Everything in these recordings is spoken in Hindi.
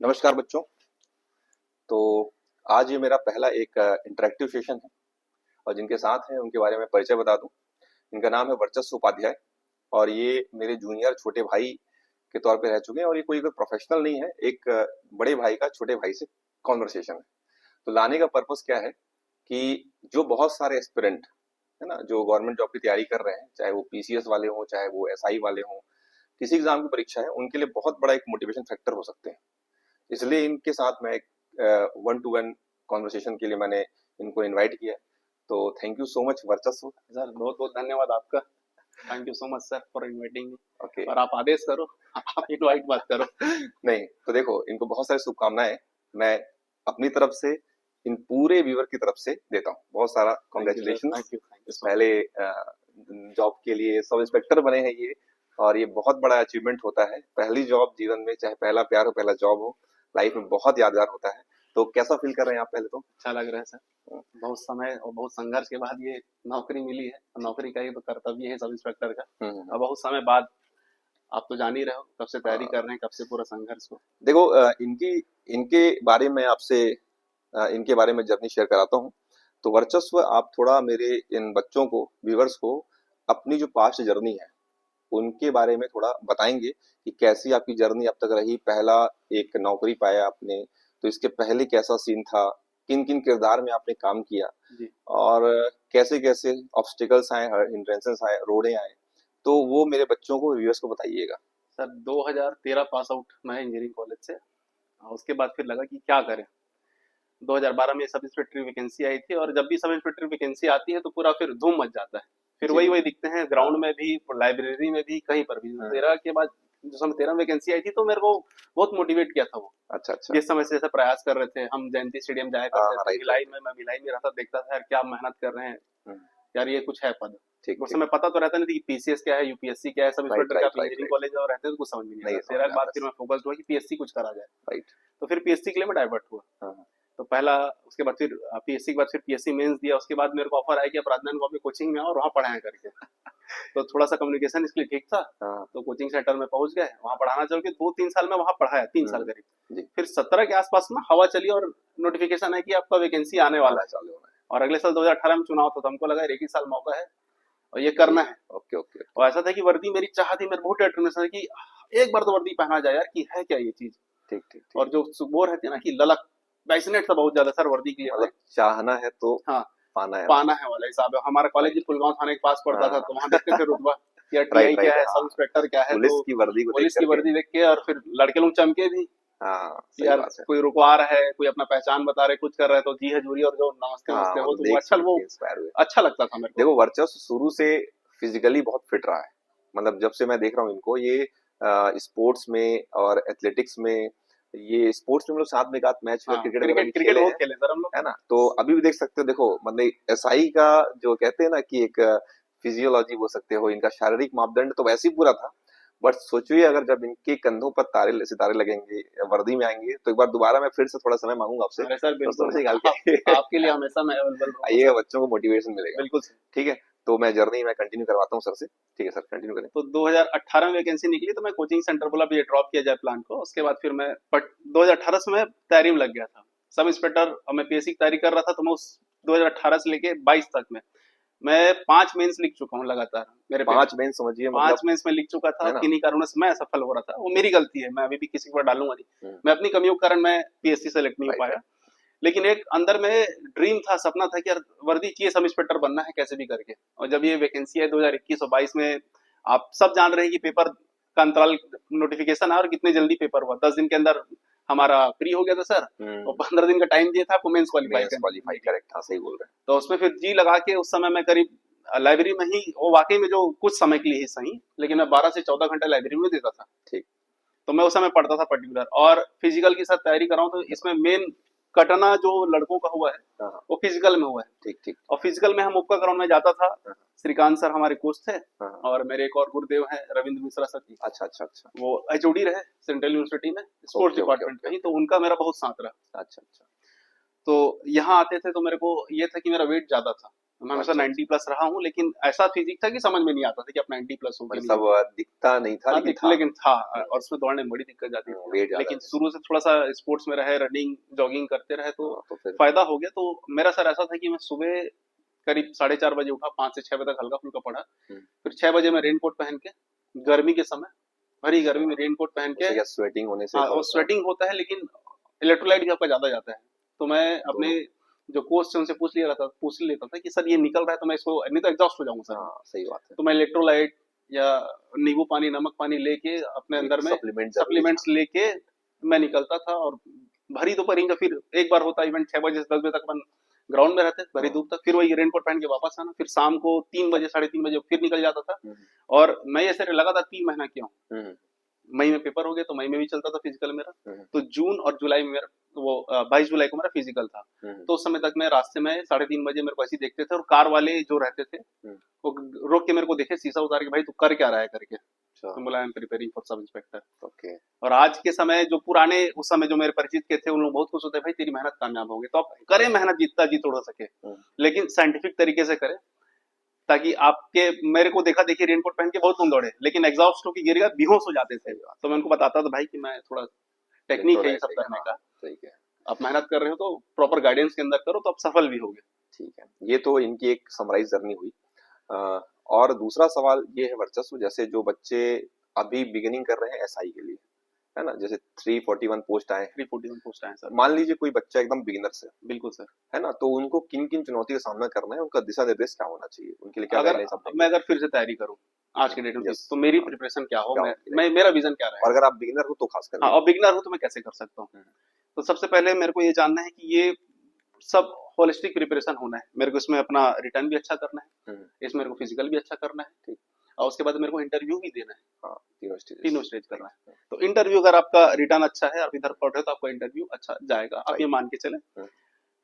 नमस्कार बच्चों। तो आज ये मेरा पहला एक इंटरेक्टिव सेशन है और जिनके साथ हैं उनके बारे में परिचय बता दूं। इनका नाम है वर्चस्व उपाध्याय और ये मेरे जूनियर छोटे भाई के तौर पे रह चुके हैं और ये कोई प्रोफेशनल नहीं है, एक बड़े भाई का छोटे भाई से कॉन्वर्सेशन है। तो लाने का पर्पस क्या है कि जो बहुत सारे एस्पिरेंट है ना, जो गवर्नमेंट जॉब की तैयारी कर रहे हैं, चाहे वो पीसीएस वाले हों, चाहे वो एसआई वाले हों, किसी एग्जाम की परीक्षा है, उनके लिए बहुत बड़ा एक मोटिवेशन फैक्टर हो सकते हैं। इसलिए इनके साथ मैं एक वन टू वन कॉन्वर्सेशन के लिए मैंने इनको इनवाइट किया है। तो थैंक यू सो मच वर्चस्व। सर बहुत बहुत धन्यवाद आपका। Thank you so much sir for inviting me. Okay. और आप आदेश करो, आप इनवाइट मत करो। नहीं तो देखो, इनको बहुत सारी शुभकामनाएं मैं अपनी तरफ से, इन पूरे व्यूअर की तरफ से देता हूँ। बहुत सारा कॉन्ग्रेचुलेशन थैंक यू इस पहले जॉब के लिए। सब इंस्पेक्टर बने हैं ये, और ये बहुत बड़ा अचीवमेंट होता है। पहली जॉब जीवन में, चाहे पहला प्यार हो, पहला जॉब हो, लाइफ में बहुत यादगार होता है। तो कैसा फील कर रहे हैं आप पहले तो? अच्छा लग रहा है सर। बहुत समय और बहुत संघर्ष के बाद ये नौकरी मिली है। नौकरी का ही तो कर्तव्य है सब इंस्पेक्टर का। और बहुत समय बाद आप तो जान ही रहे हो कब से तैयारी कर रहे हैं, कब से पूरा संघर्ष को। देखो, इनकी इनके बारे में आपसे इनके बारे में जर्नी शेयर कराता हूँ। तो वर्चस्व, आप थोड़ा मेरे इन बच्चों को, व्यूवर्स को, अपनी जो पास्ट जर्नी है उनके बारे में थोड़ा बताएंगे कि कैसी आपकी जर्नी अब तक रही। पहला एक नौकरी पाया आपने, तो इसके पहले कैसा सीन था, किन किन किरदार में आपने काम किया, जी और कैसे कैसे ऑब्स्टिकल्स आए, हिंड्रेंसेस आए, रोड़े आए। तो वो मेरे बच्चों को, व्यूअर्स को बताइएगा। सर 2013 पास आउट मैं इंजीनियरिंग कॉलेज से। उसके बाद फिर लगा कि क्या करें। 2012 में सब इंस्पेक्टर वैकेंसी आई थी, और जब भी सब इंस्पेक्टर वैकेंसी आती है तो पूरा फिर धूम मच जाता है। फिर जी वही जी। वही दिखते हैं ग्राउंड में भी, लाइब्रेरी में भी, कहीं पर भी। हाँ। 13 के बाद जो समय 13 वैकेंसी आई थी तो मेरे को बहुत मोटिवेट किया था वो। अच्छा अच्छा। जिस समय से जैसे प्रयास कर रहे थे, हम जयंती स्टेडियम जाया हाँ करते हाँ, थे राइट भिलाई राइट। में। मैं भिलाई में रहता, देखता था यार क्या मेहनत कर रहे हैं, हम्म, यार ये कुछ है पद। ठीक उस ठीक। समय पता तो रहता नहीं था कि पीसीएस क्या है, यूपीएससी क्या है। सब राइट इंस्पेक्टर का राइट आप राइट इंजीनियरिंग राइट। कॉलेज में रहते हैं तो कुछ समझ में नहीं नहीं आता। समझ 13 में के बाद आता फिर है। मैं फोकस्ड हुआ कि पीएससी कुछ करा जाए। राइट। तो फिर पीएससी के लिए मैं डाइवर्ट हुआ। हाँ हाँ। तो पहला, उसके बाद फिर पीएससी के बाद फिर पीएससी मेंस दिया। उसके बाद मेरे को ऑफर आया कि आप राजनांदगांव में कोचिंग में आओ और वहाँ पढ़ाया करके। तो थोड़ा सा कम्युनिकेशन इसके लिए ठीक था। हाँ। तो कोचिंग सेंटर में पहुंच गए, वहाँ पढ़ाना चल के 2-3 साल में वहाँ पढ़ाया, 3 साल हम्म, करीब। जी। फिर 17 के आसपास में हवा चली और नोटिफिकेशन है कि आपका वैकेंसी आने वाला आना है। चालू होना और अगले साल 2018 में चुनाव था, तो हमको लगा एक ही साल मौका है और ये है। करना है। Okay okay. और ऐसा था कि वर्दी मेरी चाह थी, मेरे बहुत डिटर्मिनेशन है कि एक बार तो वर्दी पहना जाए यार, कि है क्या ये चीज। ठीक ठीक ठीक। और जो वो रहती है ना कि ललक, पैशनेट था बहुत ज्यादा सर वर्दी के लिए मैं। मतलब चाहना है तो हाँ, पाना है पाना वाला। है वाला हिसाब है। हमारा कॉलेज भी राइट। फुलगांव थाने के पास पड़ता था, हाँ। तो वहां देखते थे रुतबा कि यार टीआई राइट क्या राइट। है, सब हाँ, इंस्पेक्टर क्या है। पुलिस तो की वर्दी को देख पुलिस की करके। वर्दी देख के, और फिर लड़के लोग चमके भी हाँ, कि सही यार बात है। कोई रुकवा रहा है, कोई अपना पहचान बता रहे, कुछ कर रहे हैं, तो जी हजूरी और जो नमस्ते हाँ, नमस्ते हो, मतलब तो वो देख अच्छा, सुन वो के इंस्पायर हुए। अच्छा लगता था मेरे को। देखो, वर्चस्व शुरू से फिजिकली बहुत फिट रहा है। मतलब जब से मैं देख रहा हूँ इनको, ये स्पोर्ट्स में और एथलेटिक्स में, ये स्पोर्ट्स में हम लोग साथ में एक आध मैच हाँ, क्रिकेट वगैरह भी क्रिकेट क्रिकेट खेले बहुत हैं, खेले सर हम लोग। है ना। तो अभी भी देख सकते हो। देखो, मतलब एसआई का जो कहते हैं ना कि एक फिजियोलॉजी बोल सकते हो, इनका शारीरिक मापदंड तो वैसे ही पूरा था। बट सोचिए, अगर जब इनके कंधों पर तारे सितारे लगेंगे, वर्दी में आएंगे, तो एक बार दोबारा मैं फिर से थोड़ा समय मांगूंगा आपसे। अरे सर तो बिल्कुल, थोड़ी सी निकाल के आपके लिए हमेशा मैं अवेलेबल रहूंगा आइएगा, सर। बच्चों को मोटिवेशन मिलेगा। बिल्कुल सर। ठीक है। तो मैं जर्नी में कंटिन्यू करवाता हूँ सर से। ठीक है सर, कंटिन्यू करें। तो 2018 में वैकेंसी निकली तो मैं कोचिंग सेंटर बोला भी ये ड्रॉप किया जाए प्लान को। उसके बाद फिर मैं 2018 से मैं तैयारी में लग गया था सब इंस्पेक्टर, और मैं पीएससी की तैयारी कर रहा था। तो मैं उस 2018 से लेके 22 तक में मैं 5 मेंस लिख चुका हूँ लगातार मेरे पेपर। 5 मेन समझिए, 5 मतलब, मेंस में लिख चुका था, है और ना। किन्हीं कारणों से मैं असफल हो रहा था। वो मेरी गलती है, मैं अभी भी किसी को डालूंगा नहीं। हम्म, मैं अपनी कमियों के कारण मैं पीएससी सेलेक्ट नहीं हो राइट पाया। राइट। लेकिन एक अंदर में ड्रीम था, सपना था कि यार वर्दी चाहिए, सब इंस्पेक्टर बनना है कैसे भी करके। और जब ये वैकेंसी है 2021 और 22 में, आप सब जान रहे हैं कि पेपर का अंतराल, नोटिफिकेशन आया और कितने जल्दी पेपर हुआ। 10 दिन के अंदर हमारा प्री हो गया था सर, और 15 दिन का टाइम दिया था आपको मेंस क्वालिफाई मेंस करने क्वालिफाई, के लिए। करेक्ट। हाँ, सही बोल रहे तो उसमें फिर जी लगा के उस समय मैं करीब लाइब्रेरी में ही, वो वाकई में जो कुछ समय के लिए ही सही, लेकिन मैं 12 से 14 घंटे लाइब्रेरी में देता था। हैं। ठीक। तो मैं उस समय पढ़ता था पर्टिकुलर, और फिजिकल के साथ तैयारी कर रहा हूँ। तो इसमें मेन कटना जो लड़कों का हुआ है हाँ हाँ, वो फिजिकल में हुआ है। ठीक ठीक। और फिजिकल में हम उपका ग्राउंड में जाता था। हाँ श्रीकांत सर हमारे कोच थे, हाँ हाँ। और मेरे एक और गुरुदेव हैं रविंद्र मिश्रा सर जी। अच्छा अच्छा अच्छा। वो एचओडी रहे सेंट्रल यूनिवर्सिटी में, sports okay okay department okay में ही। ओके। तो उनका मेरा बहुत साथ रहा। अच्छा अच्छा। तो यहाँ आते थे तो मेरे को ये था कि मेरा वेट ज्यादा था। मैं हमेशा अच्छा 90 प्लस रहा हूँ, लेकिन ऐसा फिजिक था कि समझ में नहीं आता था कि आप 90 प्लस हो कि नहीं हो। मतलब दिखता नहीं था हाँ, लेकिन था। लेकिन था, और उसमें दौड़ने में बड़ी दिक्कत जाती थी। वेट ज्यादा लेकिन है। शुरू से थोड़ा सा स्पोर्ट्स में रहे, रनिंग जॉगिंग करते रहे, तो हाँ, तो फिर फायदा हो गया। तो मेरा सर ऐसा था कि मैं सुबह करीब 4:30 बजे उठा, 5 से 6 बजे तक हल्का फुल्का पढ़ा, हम्म, फिर 6 बजे मैं रेन कोट पहन के, गर्मी के समय, भरी अच्छा, गर्मी में रेन कोट पहन के, उससे क्या स्वेटिंग होने से हाँ, थोड़ा और सा स्वेटिंग होता है, लेकिन इलेक्ट्रोलाइट भी आपका ज्यादा जाता है। तो मैं अपने दोनों। जो कोच से उनसे पूछ लेता था कि सर ये निकल रहा है तो मैं इसको, नहीं तो एग्जॉस्ट हो जाऊंगा सर मैं। हाँ, सही बात है। तो मैं इलेक्ट्रोलाइट या नींबू पानी, नमक पानी लेके अपने एक अंदर में सप्लीमेंट जरूरी था। सप्लीमेंट्स लेके मैं निकलता था। और भरी दोपहर का फिर एक बार होता इवेंट, 6 बजे से 10 बजे तक अपन ग्राउंड में रहते, भरी हम्म, धूप तक, फिर वही रेनकोट पहन के वापस आना, फिर शाम को 3 बजे, 3:30 बजे फिर निकल जाता था। हम्म, और मैं ऐसे लगातार 3 महीना किया हूँ। हम्म, मई में पेपर हो गया तो मई में भी चलता था फिजिकल मेरा। हम्म, तो जून और जुलाई में मेरा वो 22 जुलाई को मेरा फिजिकल था। हम्म, तो उस समय तक मैं रास्ते में 3:30 बजे मेरे को ऐसे ही देखते थे, और कार वाले जो रहते थे हम्म, वो रोक के मेरे को देखे, शीशा उतार के, भाई तू कर क्या रहा है करके। अच्छा, तो बोला I am preparing for sub inspector. Okay, और आज के समय जो पुराने उस समय जो मेरे परिचित के थे, उन लोग बहुत खुश होते, भाई तेरी मेहनत कामयाब होगी, तो आप करें मेहनत जितना जी तोड़ सके, लेकिन साइंटिफिक तरीके से करें, ताकि आपके, मेरे को देखा देखी रेनकोट पहन के बहुत लोग दौड़े, लेकिन एग्जॉस्ट होकर गिरेगा, बेहोश हो जाते थे। सही बात। तो मैं उनको बताता था भाई कि मैं थोड़ा टेक्निक है ये इलेक्ट्रोलाइट सब सही है, करने हाँ, का, सही है। आप मेहनत कर रहे हो तो प्रॉपर गाइडेंस के अंदर करो तो आप सफल भी होगे। ठीक है, ये तो इनकी एक समराइज जर्नी हुई। अ, और दूसरा सवाल ये है वर्चस्व, जैसे जो बच्चे अभी बिगिनिंग कर रहे हैं एसआई के लिए, है ना, जैसे 341 पोस्ट आए हैं, 341 पोस्ट आए सर। मान लीजिए कोई बच्चा एकदम बिगिनर से, बिल्कुल सर। है ना, तो उनको किन किन चुनौतियों का सामना करना है, उनका दिशा निर्देश क्या होना चाहिए, उनके लिए क्या अगर गाइडलाइंस आप मैं देंगे? अगर फिर से तैयारी करूं आज के डेट में, यस, तो मेरी प्रिपरेशन क्या हो, क्या होगी? मैं मेरा विजन क्या और रहेगा। अगर आप बिगिनर हो तो खास हाँ, करके। और बिगनर हूं तो मैं कैसे कर सकता हूँ। हम्म, तो सबसे पहले मेरे को ये जानना है कि ये सब होलिस्टिक प्रिपरेशन होना है। मेरे को इसमें अपना रिटर्न भी अच्छा करना है, हम्म, इसमें मेरे को फिजिकल भी अच्छा करना है, ठीक, और उसके बाद मेरे को इंटरव्यू भी देना है। हाँ, तीनों स्टेजेस, तीनों स्टेज करना है। राइट, तो इंटरव्यू अगर आपका रिटर्न अच्छा है, आप इधर पढ़ रहे हो, तो आपका इंटरव्यू अच्छा जाएगा, आप ये राइट, मान के चलें।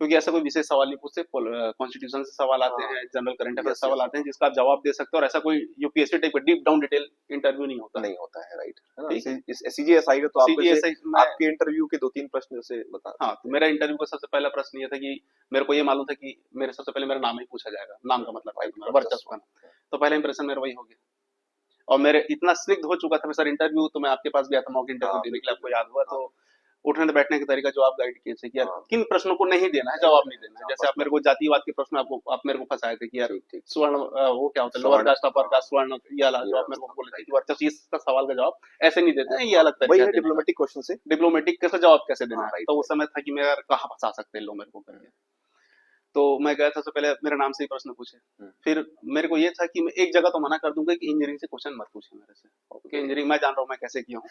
क्योंकि ऐसा कोई विशेष सवाल नहीं पूछते, कॉन्स्टिट्यूशन से सवाल आते हाँ, हैं, जनरल करंट अफेयर यस सवाल यस, आते हैं, जिसका आप जवाब दे सकते हो, और ऐसा कोई यूपीएससी टाइप का डीप डाउन डिटेल इंटरव्यू नहीं होता है। नहीं होता है, राइट, है ना। ठीक है। इस सीजीएसआई का तो आपको जैसे सीजीएसआई में, आपके इंटरव्यू के दो तीन प्रश्न जैसे बता हाँ, तो सकते हैं। मेरा इंटरव्यू का सबसे पहला प्रश्न ये था कि मेरे को ये मालूम था कि मेरे सबसे पहले मेरा नाम ही पूछा जाएगा, नाम का मतलब क्या है राइट, तुम्हारा, वर्चस्व वर्चस्व, का नाम। तो पहला इंप्रेशन मेरा वही हो गया। और मेरे इतना स्निग्ध हो चुका था मैं सर इंटरव्यू, तो मैं आपके पास गया था मॉक इंटरव्यू हाँ, देने के लिए, बिल्कुल आपको याद बिल्कुल, हुआ। हाँ, तो उठने बैठने का तरीका जो आप गाइड किए थे कि यार हाँ, किन प्रश्नों को नहीं देना है, नहीं जवाब देना नहीं है, देना है। जहाँ जैसे आप फंसना मेरे को जातिवाद के प्रश्न, आपको आप मेरे को फंसाए थे कि है, यार ठीक ठीक, स्वर्ण, वो क्या होता है, लोअर स्वर्ण, कास्ट अपर हाँ, कास्ट स्वर्ण, ये वाला ये जो आप मेरे को व्यवस्था, बोले थे राइट, कि वर्चस्व, इसका सवाल का जवाब ऐसे नहीं देते हैं, ये हाँ, अलग वही तरीका है है देने का। डिप्लोमेटिक क्वेश्चन से, डिप्लोमेटिक कैसे जवाब कैसे देना हाँ, है, राइट तो उस राइट, समय था कि मैं यार कहाँ फंसा सकते हैं लोग मेरे को करके। तो मैं गया था, सबसे पहले मेरे नाम से ही प्रश्न पूछे। फिर मेरे को ये था कि मैं एक जगह तो मना कर दूंगा कि इंजीनियरिंग से क्वेश्चन मत पूछे मेरे से, क्योंकि इंजीनियरिंग मैं जान रहा हूँ मैं कैसे किया हूँ।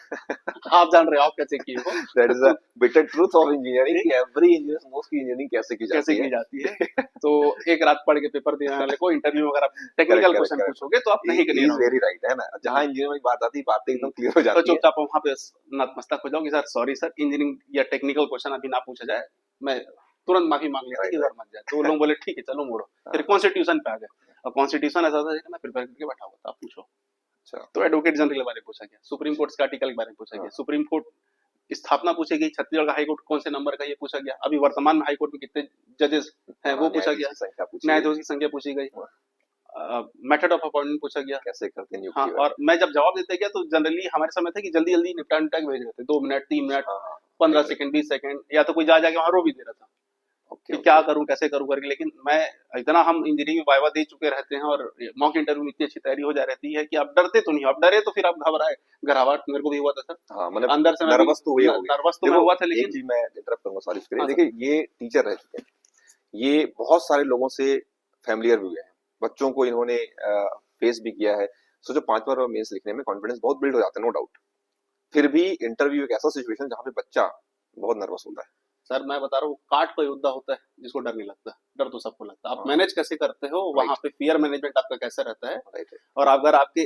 आप जान रहे हो आप कैसे किए हो। That is the bitter truth of engineering ठीक, कि एवरी इंजीनियर नोस की इंजीनियरिंग कैसे की कैसे जाती की है। जाती है। तो एक रात पढ़ के पेपर देने वाले को इंटरव्यू में अगर आप correct technical correct question correct, पूछोगे तो आप नहीं ही नहीं इज वेरी रहोगे। राइट, है ना, जहाँ इंजीनियरिंग की बात आती है बातें एकदम हम्म। क्लियर हो तो जाती है। चुपचाप वहां पे नतमस्तक हो जाओ कि सर सॉरी सर, इंजीनियरिंग या टेक्निकल क्वेश्चन अभी ना पूछा जाए। मैं तुरंत माफी मांग लिया था कि राइट इधर राइट, मत जाए। तो वो लोग बोले ठीक है चलो मोड़ो। फिर हाँ, कॉन्स्टिट्यूशन पे आ गए, और कॉन्स्टिट्यूशन ऐसा था कि मैं प्रिपेयर करके बैठा हुआ था, आप पूछो। अच्छा, तो एडवोकेट जनरल के बारे में पूछा गया, सुप्रीम कोर्ट के आर्टिकल के बारे में पूछा गया, हाँ, सुप्रीम कोर्ट स्थापना पूछी गई, छत्तीसगढ़ का हाईकोर्ट कौन से नंबर का ये पूछा गया, अभी वर्तमान में हाईकोर्ट में कितने जजेस हैं हाँ, वो पूछा न्यायाधीश गया, की संख्या पूछी गई, न्यायाधीश की संख्या पूछी गई, हाँ, मेथड ऑफ अपॉइंटमेंट पूछा गया। कैसे करते हैं हाँ, नियुक्ति और वगैरह, मैं जब जवाब देते गया तो जनरली हमारे समय था कि जल्दी जल्दी निपटा निपटा के भेज रहे थे, 2 मिनट 3 मिनट, हाँ हाँ, पंद्रह राइट राइट, सेकंड 20 सेकंड, या तो कोई जा जाके वहां रो भी दे रहा था ओके कि क्या ओके, करूं कैसे करूं करके। लेकिन मैं, इतना हम इंजीनियरिंग में वाइवा दे चुके रहते हैं और मॉक इंटरव्यू में इतनी अच्छी तैयारी हो जा रहती है कि आप डरते तो नहीं हो। आप डरे तो फिर आप घबराए, घबराहट मेरे को भी हुआ था सर, हाँ, मतलब अंदर से मैं भी नर्वस तो हुए होगे। नर्वस तो मैं देखो, हुआ था, एक लेकिन चीज मैं इंटरप्ट करूंगा, सॉरी करिए, हाँ सर। देखिए ये टीचर रह चुके हैं, ये बहुत सारे लोगों से फैमिलियर भी हुए हैं, बच्चों को इन्होंने फेस भी किया है। सोचो 5 बार मेंस लिखने में कॉन्फिडेंस बहुत बिल्ड हो जाता है, नो डाउट। फिर भी इंटरव्यू एक ऐसा सिचुएशन जहाँ पे बच्चा बहुत नर्वस होता है। सर मैं बता रहा हूँ, काट का योद्धा होता है जिसको डर नहीं लगता। डर तो सबको लगता है, आप हाँ, मैनेज कैसे करते हो वहां राइट पे, फियर मैनेजमेंट आपका कैसे रहता है। राइट, और अगर आपके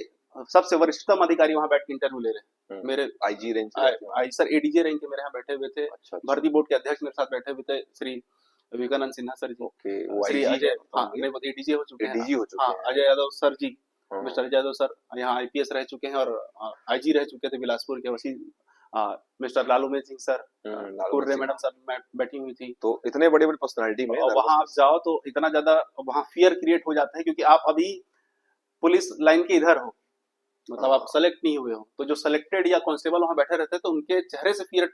सबसे वरिष्ठतम अधिकारी वहां बैठ के इंटरव्यू ले रहे हैं, मेरे आईजी रेंज से रहते हो। आई सर एडीजे रैंक के मेरे यहाँ बैठे हुए थे, अच्छा अच्छा, भर्ती बोर्ड के अध्यक्ष मेरे साथ बैठे हुए थे, श्री विवेकानंद सिन्हा सर जी, ओके, वो श्री आईजी है अजय, हाँ बताऊंगी, नहीं वो एडीजे हो चुके हैं, एडीजी हो हाँ चुके हैं, अजय राइट, यादव सर जी, हाँ मिस्टर अजय यादव सर यहाँ आईपीएस रह चुके हैं, और आईजी रह चुके थे बिलासपुर के, वसी मिस्टर लालूमेद सिंह सर, लालू कुर्रे सिंह। मैडम सब बैठी हुई थी। तो इतने बड़े बड़े पर्सनालिटी में और वहां आप नर्वसनेस। जाओ तो इतना ज्यादा वहां फियर क्रिएट हो जाता है, क्योंकि आप अभी पुलिस लाइन के इधर हो, मतलब आप हाँ सेलेक्ट नहीं हुए हो, तो जो सेलेक्टेड या कांस्टेबल वहां बैठे रहते हैं तो उनके चेहरे से फिर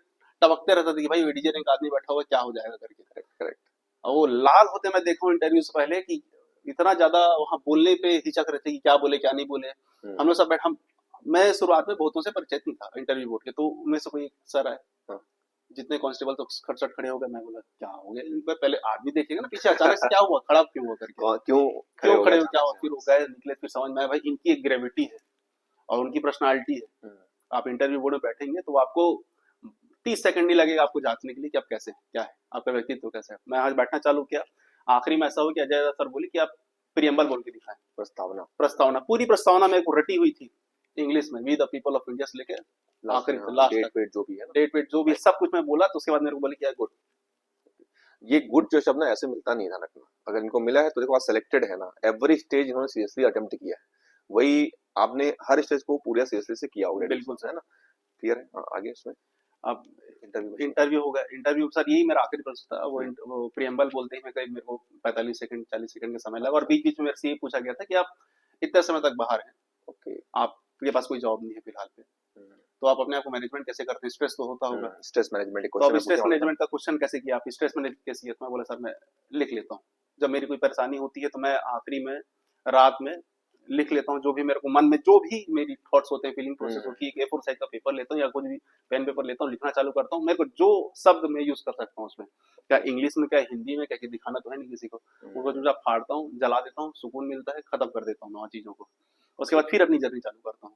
टपकते रहता था कि भाई एडीजे रैंक आदमी बैठा हुआ है, क्या हो जाएगा करके। Correct correct. और वो लाल होते मैं देखा हूँ इंटरव्यू से पहले कि इतना ज्यादा वहां बोलने पे हिचक रहे थे कि क्या बोले क्या नहीं बोले। हम लोग सब बैठा, मैं शुरुआत में बहुतों से परिचित नहीं था इंटरव्यू बोर्ड के, तो उनमें से कोई सर आए, हाँ। जितने कांस्टेबल तो खटसट खड़े हो गए। मैं बोला क्या हो गया इन पे, पहले आदमी देखेगा ना पीछे अचानक से क्या हुआ, खड़ा क्यों हुआ करके, क्यों खड़े क्यों हो गए खड़े हो, क्या अचानक हुआ। से फिर वो वहां गए निकले, फिर समझ में आया भाई इनकी एक ग्रेविटी है और उनकी पर्सनालिटी है। से? आप इंटरव्यू बोर्ड में बैठेंगे तो आपको 30 सेकंड नहीं लगेगा आपको जांचने के लिए कि आप कैसे, क्या है आपका व्यक्तित्व कैसा है। मैं आज बैठना चालू किया, आखिरी में ऐसा हो कि अजय सर बोले कि आप प्रियम्बल बोल के दिखाएं। प्रस्तावना। प्रस्तावना, पूरी प्रस्तावना मेरे को रटी हुई थी इंग्लिश में, we the people of India से लेके आखिरी से लास्ट डेट तक, वेट जो भी है ना। डेट वेट जो भी सब कुछ मैं बोला। तो उसके बाद मेरे को बोले कि गुड। ये गुड जो शब्द ना ऐसे मिलता नहीं था रखना, अगर इनको मिला है तो देखो आज सेलेक्टेड है ना, एवरी स्टेज इन्होंने सीरियसली अटेम्प्ट किया है। वही आपने हर स्टेज को पूरा सीरियसली से किया ऑलरेडी, बिल्कुल है सर। ना। क्लियर है। हाँ, आगे उसमें अब इंटरव्यू। इंटरव्यू हो गया, इंटरव्यू सर यही मेरा आखिरी प्रश्न था। हम्म, वो प्रियम्बल बोलते ही मैं करीब मेरे को 45 सेकंड 40 सेकंड का समय लगा, और बीच बीच में मेरे से ये पूछा गया था कि आप इतने समय तक बाहर हैं, ओके। आपके पास कोई जॉब नहीं है फिलहाल पे, तो आप अपने आप को मैनेजमेंट कैसे करते हैं, स्ट्रेस तो होता होगा। स्ट्रेस मैनेजमेंट तो अब क्वेश्चन स्ट्रेस पूछा उन्होंने। मैनेजमेंट का क्वेश्चन कैसे किया, आप स्ट्रेस मैनेज कैसे किया। तो मैं बोला सर मैं लिख लेता हूँ, जब मेरी कोई परेशानी होती है तो मैं आखिरी में रात में लिख लेता हूँ, जो भी मेरे को मन में जो भी मेरी थॉट्स होते हैं, फीलिंग प्रोसेस होती है, एक A4 साइज का पेपर लेता हूँ या कुछ भी पेन पेपर लेता हूँ, लिखना चालू करता हूँ। मेरे को जो शब्द मैं यूज कर सकता हूँ उसमें, क्या इंग्लिश में क्या हिंदी में क्या, कि दिखाना तो है नहीं किसी को, उनको जो फाड़ता हूँ, जला देता हूँ, सुकून मिलता है, खत्म कर देता हूँ मैं चीजों को। उसके बाद फिर अपनी जर्नी चालू करता हूँ।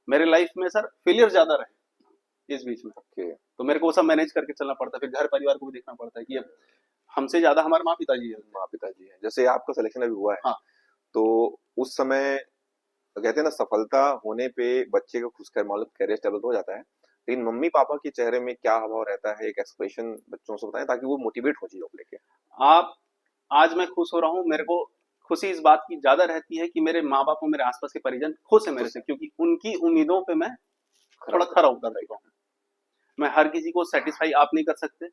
मेरे लाइफ में सर फेलियर ज्यादा रहे इस बीच में, ओके। तो मेरे को वो सब मैनेज करके चलना पड़ता है, फिर घर परिवार को भी देखना पड़ता है कि अब हमसे ज्यादा हमारे माँ पिताजी है। माँ पिताजी है, जैसे आपका सिलेक्शन अभी हुआ है, हाँ तो उस समय कहते हैं ना सफलता होने पे बच्चे को खुश कर मान लो कैरियर स्टेबल हो जाता है, लेकिन मम्मी पापा के चेहरे में क्या हाव रहता है, एक एक्सप्रेशन बच्चों से बताएं ताकि वो मोटिवेट हो चीजों को लेके। आप, आज मैं खुश हो रहा हूँ, मेरे को खुशी इस बात की ज्यादा रहती है कि मेरे माँ बाप और मेरे आसपास के परिजन खुश है मेरे खुश से, है। क्योंकि उनकी उम्मीदों पे मैं खरा थोड़ा उतर। खरा उतर चुका हूँ। मैं हर किसी को सेटिस्फाई आप नहीं कर सकते,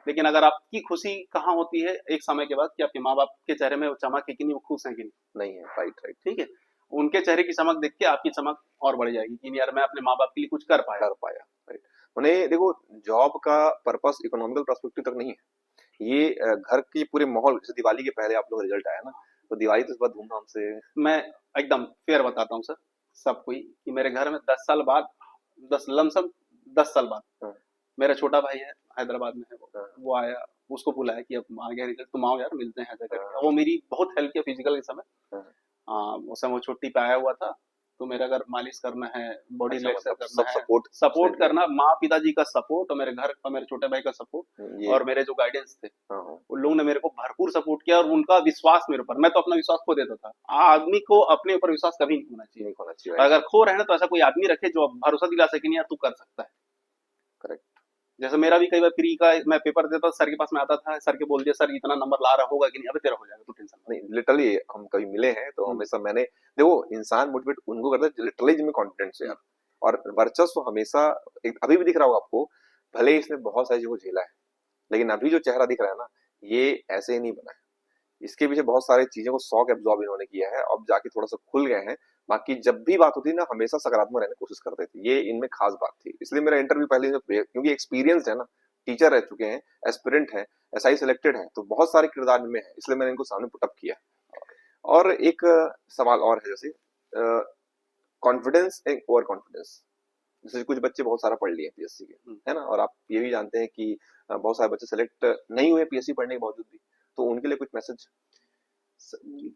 लेकिन अगर आपकी खुशी कहाँ होती है एक समय के बाद, कि आपके माँ बाप के चेहरे में वो चमक है कि नहीं, वो खुश है कि नहीं। नहीं है, राइट राइट। ठीक है, उनके चेहरे की चमक देख के आपकी चमक और बढ़ जाएगी कि नहीं यार मैं अपने माँ बाप के लिए कुछ कर पाया। कर पाया, राइट। उन्हें देखो जॉब का पर्पस इकोनॉमिकल पर्सपेक्टिव तक नहीं है, ये घर की पूरे माहौल, जैसे दिवाली के पहले आप लोग रिजल्ट आया ना, तो दिवाली तो इस बार धूमधाम से। मैं एकदम फेयर बताता हूँ सर सबको ही, कि मेरे घर में 10 साल बाद, 10 लमसम 10 साल बाद, हाँ, मेरा छोटा भाई है हैदराबाद में है, हाँ, वो आया, उसको बुलाया कि अब आ गया रिजल्ट, तुम आओ यार मिलते हैं ऐसा करके। हाँ, वो मेरी बहुत हेल्प किया फिजिकल के समय। हाँ। उस समय वो छुट्टी पे आया हुआ था, तो मेरा अगर मालिश करना है, बॉडी अच्छा रिलैक्स मतलब करना सब है, सपोर्ट उसने सपोर्ट दिया। करना, माँ पिताजी का सपोर्ट और मेरे घर का, मेरे छोटे भाई का सपोर्ट ये। और मेरे जो गाइडेंस थे, हाँ हाँ। उन लोगों ने मेरे को भरपूर सपोर्ट किया, और उनका विश्वास मेरे ऊपर, मैं तो अपना विश्वास खो देता था। आदमी को अपने ऊपर विश्वास कभी नहीं होना चाहिए, नहीं होना चाहिए, और राइट। अगर खो रहे हैं तो ऐसा कोई आदमी रखे जो भरोसा दिला सके नहीं यार तू कर सकता है। करेक्ट। जैसे मेरा भी कई बार प्री का मैं पेपर देता, सर के पास में आता था, सर के बोल दिया सर इतना नंबर ला रहा होगा कि नहीं, अबे तेरा हो जाएगा तू टेंशन नहीं लिटरली हम कभी मिले हैं तो मत। हमेशा मैंने देखो इंसान मोटिवेट उनको करता है लिटरली जिनमें कॉन्फिडेंस है यार। और वर्चस्व हमेशा अभी भी दिख रहा होगा आपको, भले ही इसने बहुत सारी चीजों को झेला है, लेकिन अभी जो चेहरा दिख रहा है ना, ये ऐसे ही नहीं बना है। इसके पीछे बहुत सारी चीजों को शौक एब्जॉर्ब इन्होंने किया है, अब जाके थोड़ा सा खुल गए हैं। बाकी जब भी बात होती है ना हमेशा सकारात्मक रहने की कोशिश करते थे, ये इनमें खास बात थी, इसलिए मेरा इंटरव्यू पहले क्योंकि एक्सपीरियंस है ना, टीचर रह चुके हैं, एस्पिरेंट है, एसआई सिलेक्टेड है, तो बहुत सारे किरदार इनमें है, इसलिए मैंने इनको सामने पुटअप किया। और एक सवाल और है, जैसे कॉन्फिडेंस एंड ओवर कॉन्फिडेंस। जैसे कुछ बच्चे बहुत सारा पढ़ लिए पीएससी के, है ना, और आप ये भी जानते हैं कि बहुत सारे बच्चे सेलेक्ट नहीं हुए पीएससी पढ़ने के बावजूद भी, तो उनके लिए कुछ मैसेज।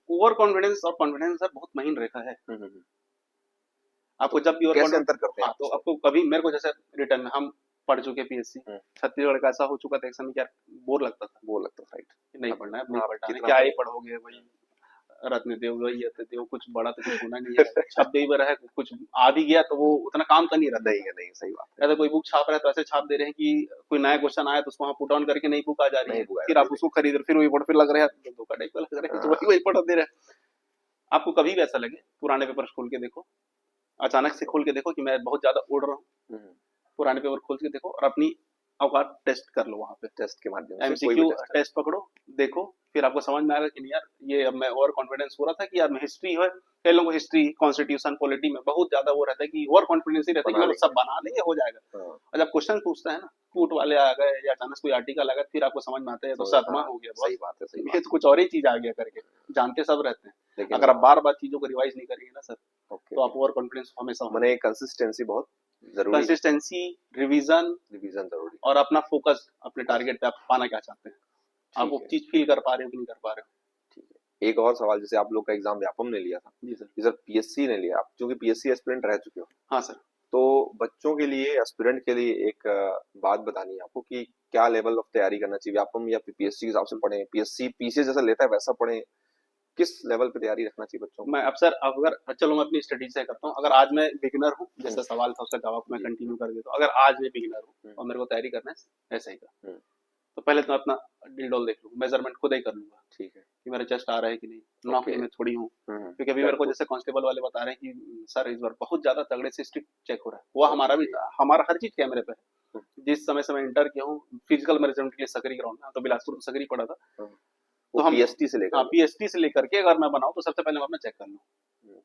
ओवर कॉन्फिडेंस और कॉन्फिडेंस सर बहुत महीन रेखा है। आपको जब भी ओवर कैसे कॉन्फिडेंस, अंतर करते हैं हाँ आप तो उसमें? आपको कभी, मेरे को जैसे रिटर्न में हम पढ़ चुके पीएससी, छत्तीसगढ़ का ऐसा हो चुका था एक समय, यार बोर लगता था, वो लगता है, राइट। कि नहीं अब पढ़ना है, अब नहीं आप पढ़ना है, कितना क्या ही पढ़े। पढ़ोगे वही रत्न देव वही यत देव, कुछ बड़ा तो कुछ होना नहीं है, छप गई बार है, कुछ आ भी गया तो वो उतना काम का नहीं रहता नहीं था। है, नहीं सही बात है। या तो कोई बुक छाप रहा है तो ऐसे छाप दे रहे हैं कि कोई नया क्वेश्चन आया तो उसको वहाँ पुट ऑन करके नई बुक आ जा रही नहीं है, बुआ फिर दे आप उसको खरीद रहे, फिर वही पढ़, फिर लग रहा है धोखा टाइप का लग रहा है, जो वही वही पढ़ दे रहे हैं। आपको कभी भी ऐसा लगे पुराने पेपर खोल के देखो, अचानक से खोल के देखो कि मैं बहुत ज्यादा उड़ रहा हूँ, देंगे। पुराने पेपर खोल के देखो और अपनी औकात टेस्ट कर लो वहाँ पे। टेस्ट के माध्यम से कोई भी एमसीक्यू टेस्ट है। टेस्ट पकड़ो, देखो, फिर आपको समझ में आएगा कि नहीं यार, ये अब मैं ओवर कॉन्फिडेंस हो रहा था कि यार मैं हिस्ट्री है, कई लोगों को हिस्ट्री, कॉन्स्टिट्यूशन, पॉलिटी में बहुत ज्यादा वो रहता है कि ओवर कॉन्फिडेंस ही रहता है कि बना मैं सब लेंगे। बना लेंगे, हो जाएगा। हाँ, और जब क्वेश्चन पूछता है ना, कूट वाले आ गए या अचानक कोई आर्टिकल आ गया, फिर आपको समझ में आता है ये तो समझ सदमा हाँ, हो गया सही बॉस, बात है, सही ये बात तो कुछ और ही चीज आ गया करके। जानते सब रहते हैं, है। लेकिन अगर आप बार बार चीजों को रिवाइज नहीं करेंगे ना सर, ओके, तो आप ओवर कॉन्फिडेंस हमेशा होंगे। मैंने कंसिस्टेंसी बहुत जरूरी है, कंसिस्टेंसी, रिवीजन रिवीजन जरूरी और अपना फोकस अपने टारगेट पे, आप पाना क्या चाहते हैं, है। आप ठीक वो है, चीज फील कर पा रहे हो कि नहीं कर पा रहे हो। ठीक है। एक और सवाल, जैसे आप लोग का एग्जाम व्यापम ने लिया था, जी सर। इधर पीएससी ने लिया, आप चूंकि पीएससी एस्पिरेंट रह चुके हो, हाँ सर। तो बच्चों के लिए, एस्पिरेंट के लिए एक बात बतानी है आपको कि क्या लेवल ऑफ तैयारी करना चाहिए, व्यापम या पीएससी के हिसाब से पढ़े, पीएससी पीसीएस जैसा लेता है वैसा पढ़े, किस लेवल पे तैयारी रखना चाहिए बच्चों को? मैं अब सर, अगर चलो मैं अपनी स्टडी से करता हूँ, अगर आज मैं बिगिनर हूँ, हम्म, जैसा सवाल था उसका जवाब मैं जी, कंटिन्यू कर देता हूँ, अगर आज मैं बिगिनर हूँ हम्म, और मेरे को तैयारी करना है ऐसे ही का, हम्म, तो पहले तो मैं अपना डिल डोल देख लूँ, मेजरमेंट खुद ही कर लूंगा ठीक है, कि मेरा चेस्ट आ रहा है कि नहीं, ओके, नौकरी में थोड़ी हूँ। क्योंकि अभी मेरे फ्लैट को फुट, जैसे कांस्टेबल वाले बता रहे हैं कि सर इस बार बहुत ज्यादा तगड़े से स्ट्रिक्ट चेक हो रहा है, वो हमारा भी ओके, था, हमारा हर चीज कैमरे पे है। हम्म, जिस समय से मैं इंटर किया हूँ फिजिकल मैनेजमेंट के लिए सकरी ग्राउंड में, तो बिलासपुर अच्छा, में सकरी पड़ा था, हाँ, वो तो हम, पीएसटी से लेकर हाँ, के, पीएचडी से लेकर के अगर मैं बनाऊँ तो सबसे पहले मैं अपना चेक कर लूँ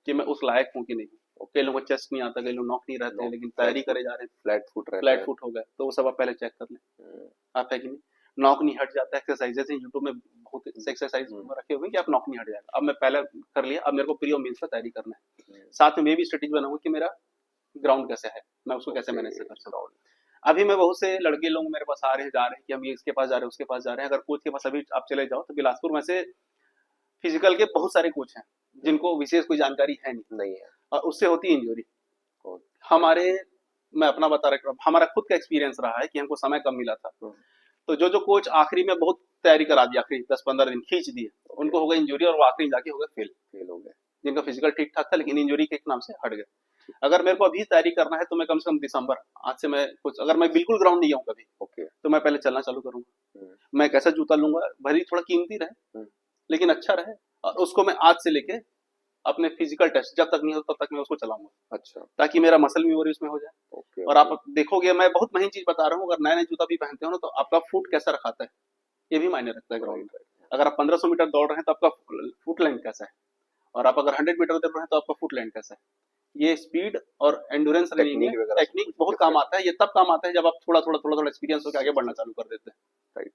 कि मैं ठीक उस लायक हूँ कि नहीं। है, कई ओके, लोगों को चेस्ट नहीं आता, कई लोग नॉक नहीं रहते नो, हैं लेकिन फ्लैट तैयारी फुट, करे जा रहे हैं, फ्लैट फुट रहता फ्लैट है, फुट हो गए, तो वो सब आप पहले चेक कर लें। हम्म, आप है कि नहीं, नॉक नहीं हट जाता है, एक्सरसाइजेस हैं यूट्यूब में बहुत से एक्सरसाइज हम्म, रखे हुए हैं कि आप नॉक नहीं हट जाएगा। अब मैं पहले कर लिया, अब मेरे को प्री और मेंस का तैयारी करना है, हम्म, साथ में ये भी स्ट्रेटेजी बनाऊंगा कि मेरा ग्राउंड कैसे है, मैं उसको कैसे ओके, मैनेज से कर सकूँ। ग्राउंड, अभी मैं बहुत से लड़के लोग मेरे पास आ रहे हैं, जा रहे हैं कि हम ये इसके पास जा रहे हैं, उसके पास जा रहे हैं, अगर कोच के पास अभी आप चले जाओ तो बिलासपुर में से फिजिकल के बहुत सारे कोच हैं जिनको विशेष कोई जानकारी है नहीं, नहीं है, और उससे होती है इंजरी। ओके, हमारे, मैं अपना बता रहा हूँ, हमारा खुद का एक्सपीरियंस रहा है कि हमको समय कम मिला था, हम्म, तो जो जो कोच आखिरी में बहुत तैयारी करा दी, आखिरी 10-15 दिन खींच दिए, ओके, उनको हो गई इंजरी और वो आखिरी में जाके हो गए फेल। फेल हो गए, जिनका फिजिकल ठीक ठाक था लेकिन इंजरी के नाम से हट गए। अगर मेरे को अभी तैयारी करना है तो मैं कम से कम दिसंबर, आज से मैं कुछ, अगर मैं बिल्कुल ग्राउंड नहीं जाऊँ कभी, ओके, तो मैं पहले चलना चालू करूंगा। हम्म, मैं कैसा जूता लूंगा, भले ही थोड़ा कीमती रहे हम्म, लेकिन अच्छा रहे, और उसको मैं आज से लेके अपने फिजिकल टेस्ट जब तक नहीं होता तब तक मैं उसको चलाऊंगा, अच्छा, ताकि मेरा मसल मेमोरी उसमें हो जाए। ओके, और ओके, आप देखोगे, मैं बहुत महीन चीज बता रहा हूँ, अगर नए नए जूता भी पहनते हो ना तो आपका फुट कैसा रखाता है ये भी मायने रखता है ग्राउंड राइट, में। राइट, अगर आप 1500 मीटर दौड़ रहे हैं तो आपका फुट लेंथ कैसा है, और आप अगर 100 मीटर दौड़ रहे हैं तो आपका फुट लेंथ कैसा है। ये स्पीड और एंडोरेंस रनिंग टेक्निक में वगैरह सब टेक्निक कुछ बहुत काम डिफरेंट, आता है, ये तब काम आता है जब आप थोड़ा थोड़ा एक्सपीरियंस होकर आगे बढ़ना चालू कर देते हैं। राइट,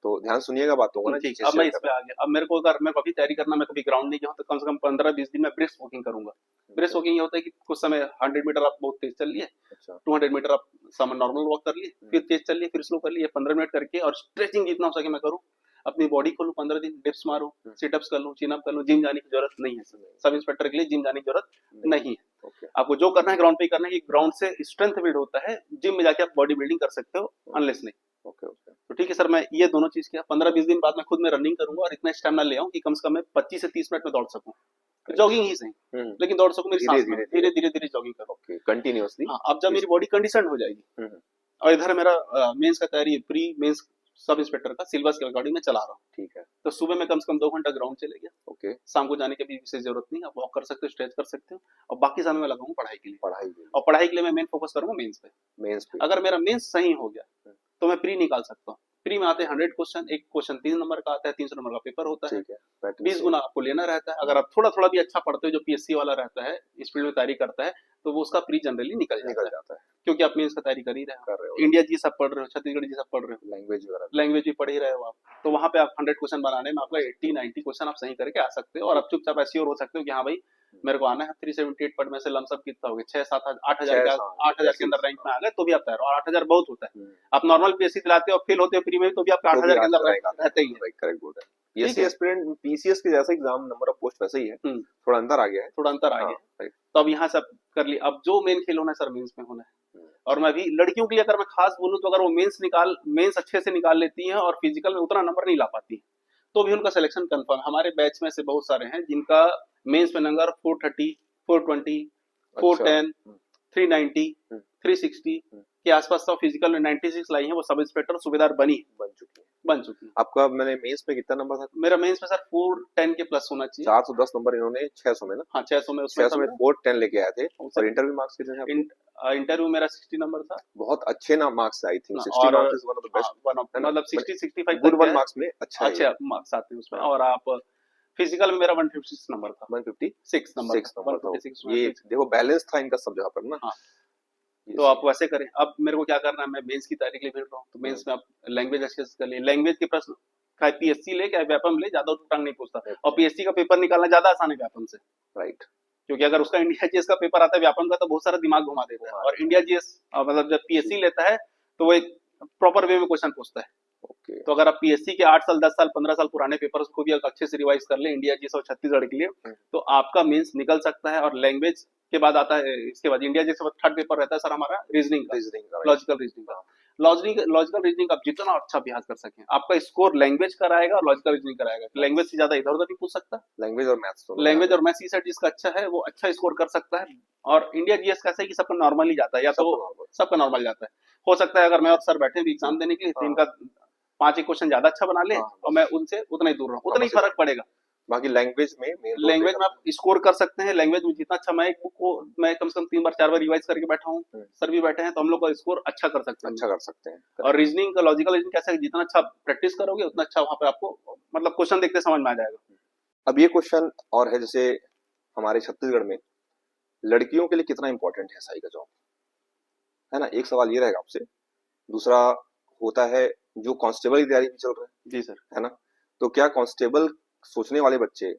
तो ध्यान सुनिएगा बातों को ना ठीक, जिससे अब मैं शेयर इस कर पे रहा आ गया। अब मेरे को, अगर मैं कभी तैयारी करना, मैं कभी ग्राउंड नहीं गया हूँ, तो कम से कम 15-20 दिन मैं ब्रिस्क वॉकिंग करूंगा। हूँ, ब्रिस्क ओके, वॉकिंग ये होता है कि कुछ समय 100 मीटर आप बहुत तेज चल लिए, अच्छा, 200 मीटर आप सामान नॉर्मल वॉक कर लिए, फिर तेज चल लिए, फिर स्लो कर लिए, 15 मिनट करके, और स्ट्रेचिंग जितना हो सके मैं करूँ, अपनी बॉडी खोलूँ, 15 दिन डिप्स मारूँ, हम्म, सिटअप्स कर लूँ, चिनअप कर लूँ। जिम जाने की जरूरत नहीं है सर, नहीं, सब इंस्पेक्टर के लिए जिम जाने की जरूरत नहीं, नहीं है। ओके, आपको जो करना है ग्राउंड पे ही करना है, कि ग्राउंड से स्ट्रेंथ बिल्ड होता है, जिम में जाके आप बॉडी बिल्डिंग कर सकते हो अनलेस नहीं। ओके, ओके, तो ठीक है सर, मैं ये दोनों चीज किया, 15-20 दिन बाद मैं खुद में रनिंग करूंगा और इतना स्टेमिना ले आऊं कि कम से कम मैं 25 से 30 मिनट में दौड़ सकूं, राइट, जॉगिंग ही सही, हम्म, लेकिन दौड़ सकूं, मेरी धीरे सांस ना धीरे धीरे, धीरे धीरे धीरे जॉगिंग करूं। ओके, कंटिन्यूअसली, हाँ, अब जब मेरी बॉडी कंडीशन हो जाएगी, हम्म, और इधर मेरा मेंस का तैयारी, प्री मेंस सब इंस्पेक्टर का सिलेबस के अकॉर्डिंग मैं चला रहा हूँ, ठीक है, तो सुबह में कम से कम 2 घंटा ग्राउंड चले गया, ओके, शाम को जाने की भी विशेष जरूरत नहीं, आप वॉक कर सकते हो, स्ट्रेच कर सकते हो, और बाकी समय मैं लगाऊंगा पढ़ाई के लिए। पढ़ाई के लिए, और पढ़ाई के लिए मैं मेन फोकस करूंगा मेंस पे। मेंस पे, अगर मेरा मेंस सही हो गया हम्म, तो मैं प्री निकाल सकता हूँ। प्री में आते हैं 100 क्वेश्चन, एक क्वेश्चन 3 नंबर का आता है, 300 नंबर का पेपर होता है, ठीक है, पैटर्न 20 सेम, गुना आपको लेना रहता है। अगर आप थोड़ा थोड़ा भी अच्छा पढ़ते हो, जो पीएससी वाला रहता है, इस फील्ड में तैयारी करता है, तो वो उसका प्री जनरली निकल जाता निकल है, जाता है, क्योंकि आप मेंस का तैयारी कर ही रहे कर रहे हो, हो, इंडिया जी सब पढ़ रहे हो, छत्तीसगढ़ जी सब पढ़ रहे हो, लैंग्वेज वगैरह, लैंग्वेज भी पढ़ ही रहे हो आप, तो वहां पे आप 100 क्वेश्चन बनाने में आपका 80-90 क्वेश्चन आप सही करके आ सकते हो, और आप चुपचाप एश्योर हो सकते हो कि हाँ भाई मेरे को आना है। 378 पढ़ में से लमसम कितना हो गया, 6-7-8 हजार छह के, साल 8 हजार के ऐसी, अंदर रैंक में आ गए तो भी आप तैयार हो, और 8 हजार बहुत होता है। हम्म, आप नॉर्मल पीएससी दिलाते हो, फेल होते हो प्री में, तो भी आपका तो आठ भी हजार के आठ अंदर रैंक रैंक आता है, रहते ही है। राइट, करेक्ट बोल रहे हैं, ठीक पीएससी है। एस्पिरेंट पीसीएस के जैसा एग्जाम, नंबर ऑफ पोस्ट वैसे ही है, हम्म, थोड़ा अंदर आ गया है, थोड़ा अंतर आ हाँ, गया। राइट, तो अब यहाँ से आप कर लिए, अब जो मेन खेल होना है सर मेंस में होना है। हम्म, और मैं भी लड़कियों के लिए अगर मैं खास बोलूँ तो, अगर वो मेंस अच्छे से निकाल लेती हैं और फिजिकल में उतना नंबर नहीं ला पाती, तो भी उनका सिलेक्शन कंफर्म। हमारे बैच में से बहुत सारे हैं जिनका मेंस में नंबर 430, 420, अच्छा, 410, 390, हम्म, 360, के आसपास था, फिजिकल में 96 लाई है, वो सब इंस्पेक्टर सूबेदार बन चुकी है। आपका मैंने मेंस में कितना नंबर था? मेरा मेंस में सर 410 के प्लस होना चाहिए। 410 नंबर, इन्होंने 600 में ना? हाँ 600 में, उसमें 600 में 410 लेके आए थे। और इंटरव्यू मार्क्स कितने थे आपके? इंटरव्यू मेरा 60 नंबर था। बहुत अच्छे ना मार्क्स, आई थिंक 60 और marks is one of the best, मतलब 60 65 गुड तक वन है, मार्क्स में अच्छा है। अच्छे मार्क्स आते हैं उसमें। और आप फिजिकल में मेरा 156 नंबर था। 156 नंबर था। 156 ये देखो बैलेंस था इनका सब जगह पर ना। हाँ। तो आप वैसे करें। अब मेरे को क्या करना है, मैं मेंस की तैयारी के लिए भिड़ रहा हूँ, तो मेंस में आप लैंग्वेज अच्छे से कर लिए। लैंग्वेज के प्रश्न चाहे पीएससी ले चाहे व्यापम ले, ज्यादा टंग नहीं पूछता। और पीएससी का पेपर निकालना ज्यादा आसान है व्यापम से, राइट। क्योंकि अगर उसका इंडिया जीएस का पेपर आता है व्यापम का, तो बहुत सारा दिमाग घुमा देता है। और इंडिया जीएस मतलब जब पीएससी लेता है तो वो एक प्रॉपर वे में क्वेश्चन पूछता है। तो अगर आप पीएससी के 8 साल 10 साल 15 साल पुराने पेपर्स को भी अच्छे से रिवाइज कर ले इंडिया जीएस और छत्तीसगढ़ के लिए, तो आपका मेंस निकल सकता है। और लैंग्वेज के बाद आता है, इसके बाद इंडिया जैसे थर्ड पेपर रहता है सर हमारा रीजनिंग का, लॉजिकल रीजनिंग का। लॉजिकल रीजनिंग आप जितना अच्छा अभ्यास कर सकें, आपका स्कोर लैंग्वेज कराएगा और लॉजिकल रीजनिंग कराएगा। लैंग्वेज से ज्यादा इधर उधर नहीं पूछ सकता। लैंग्वेज और मैथ्स, लैंग्वेज और मैथ्स सेट जिसका अच्छा है वो अच्छा स्कोर कर सकता है। और इंडिया जीएस कैसा है कि सबका नॉर्मल ही जाता है, या तो सबका नॉर्मल जाता है। हो सकता है अगर मैं और सर बैठे भी एग्जाम देने के लिए, तो इनका 5 एक क्वेश्चन ज्यादा अच्छा बना ले और मैं उनसे उतना ही दूर रहूं, उतना ही फर्क पड़ेगा। बाकी लैंग्वेज में आप स्कोर कर सकते हैं। लैंग्वेज में जितना अच्छा, मैं एक बुक को मैं कम से कम 3 बार 4 बार रिवाइज करके बैठा हूँ, सर भी बैठे हैं, तो हम लोग का स्कोर अच्छा कर सकते हैं। और रीजनिंग का, लॉजिकल रीजनिंग कैसा है, जितना अच्छा प्रैक्टिस करोगे उतना अच्छा वहां पे आपको मतलब क्वेश्चन देखते समझ में आ जाएगा। अब ये क्वेश्चन और है, जैसे हमारे छत्तीसगढ़ में लड़कियों के लिए कितना इंपॉर्टेंट है एसआई का जॉब, है ना? एक सवाल ये रहेगा आपसे। दूसरा होता है जो कांस्टेबल की तैयारी में चल रहा है। जी सर। है ना? तो क्या कांस्टेबल सोचने वाले बच्चे